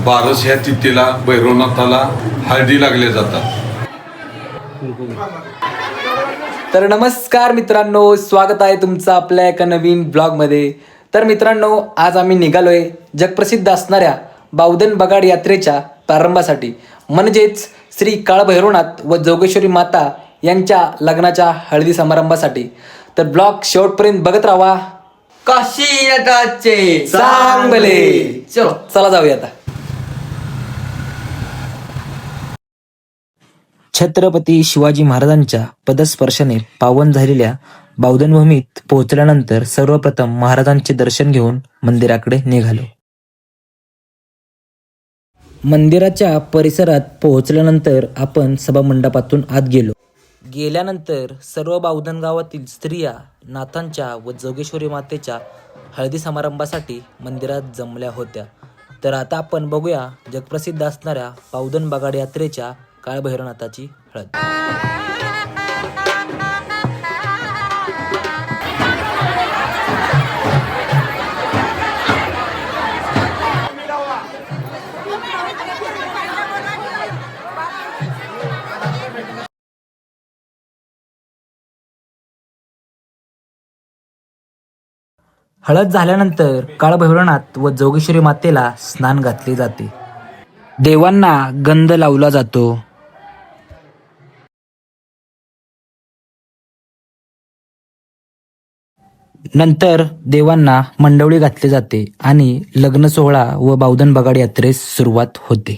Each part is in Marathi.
बारस ह्या तिथीला भैरवनाथाला हळदी लागल्या जातात. तर नमस्कार मित्रांनो, स्वागत आहे तुमचं आपल्या एका नवीन ब्लॉगमध्ये. तर मित्रांनो, आज आम्ही निघालोय जगप्रसिद्ध असणाऱ्या बावधन बगाड यात्रेच्या प्रारंभासाठी, म्हणजेच श्री काळभैरवनाथ व जोगेश्वरी माता यांच्या लग्नाच्या हळदी समारंभासाठी. तर ब्लॉग शेवटपर्यंत बघत राहा. काशीनाथाचे चांगले चला जाऊया आता. छत्रपती शिवाजी महाराजांच्या पदस्पर्शाने पावन झालेल्या बावधन भूमीत पोहोचल्यानंतर सर्वप्रथम महाराजांचे दर्शन घेऊन मंदिराकडे निघालो. मंदिराच्या परिसरात पोहोचल्यानंतर आपण सभामंडपातून आत गेलो. गेल्यानंतर सर्व बावधन गावातील स्त्रिया नाथांच्या व जोगेश्वरी मातेच्या हळदी समारंभासाठी मंदिरात जमल्या होत्या. तर आता आपण बघूया जगप्रसिद्ध असणाऱ्या बावधन बगाड यात्रेच्या काळभैरवनाथाची हळद. हळद झाल्यानंतर काळभैरवनाथ व जोगेश्वरी मातेला स्नान घातले जाते. देवांना गंध लावला जातो. नंतर देवांना मंडवळी घातली जाते आणि लग्न सोहळा व बावधन बगाड यात्रेस सुरुवात होते.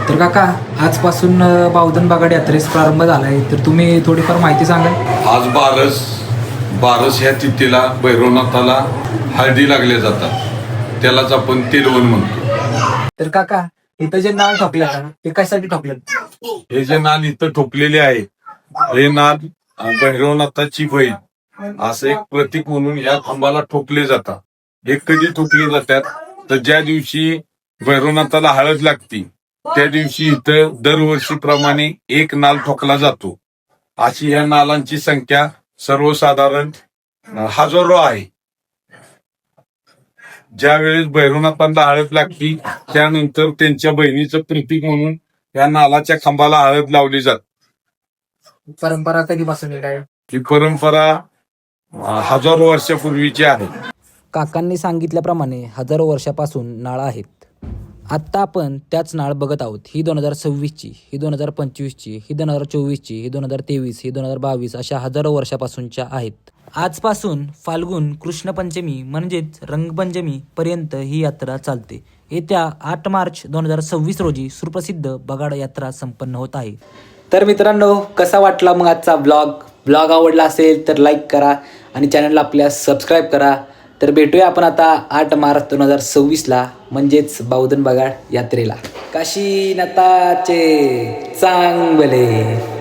तर काका, आजपासून बावधन बगाड यात्रेस प्रारंभ झालाय, तर तुम्ही थोडीफार माहिती सांगाल? आज बारस ह्या तिथीला भैरवनाथाला हळदी लागल्या जातात. त्यालाच आपण तिलवण म्हणतो. तर काका, इथं जे नाळ ठोकलं का, ते कशासाठी ठोकलं? हे जे नाल इथं ठोकलेले आहे, हे नाल भैरवनाथाची बहीण असं एक प्रतीक म्हणून या खांबाला ठोकले जातात. हे कधी ठोकले जातात तर ज्या दिवशी भैरवनाथाला हळद लागती त्या दिवशी इथं दरवर्षीप्रमाणे एक नाल ठोकला जातो. अशी ह्या नालांची संख्या सर्वसाधारण हजारो आहे. ज्या वेळेस भैरवनाथांना हळद लागती त्यानंतर त्यांच्या बहिणीचं प्रतीक म्हणून या नालाच्या खांबाला हळद लावली जाते. परंपरा कधीपासून काय? ही परंपरा हजारो वर्षापूर्वीची आहे. काकांनी सांगितल्याप्रमाणे हजारो वर्षापासून नाळ आहेत. आत्ता आपण त्याच नाळ बघत आहोत. ही 2026ची, ही 2025ची, ही 2024ची, ही 2023, ही 2022 अशा हजारो वर्षापासूनच्या आहेत. आजपासून फाल्गुन कृष्ण पंचमी म्हणजेच रंगपंचमी पर्यंत ही यात्रा चालते. येत्या 8 मार्च 2026 रोजी सुप्रसिद्ध बगाड यात्रा संपन्न होत आहे. तर मित्रांनो, कसा वाटला मग आजचा ब्लॉग आवडला असेल तर लाईक करा आणि चॅनलला आपल्या सबस्क्राईब करा. तर भेटूया आपण आता 8 मार्च 2026ला, म्हणजेच बावधन बगाड यात्रेला. काशीनाथाचे चांगले.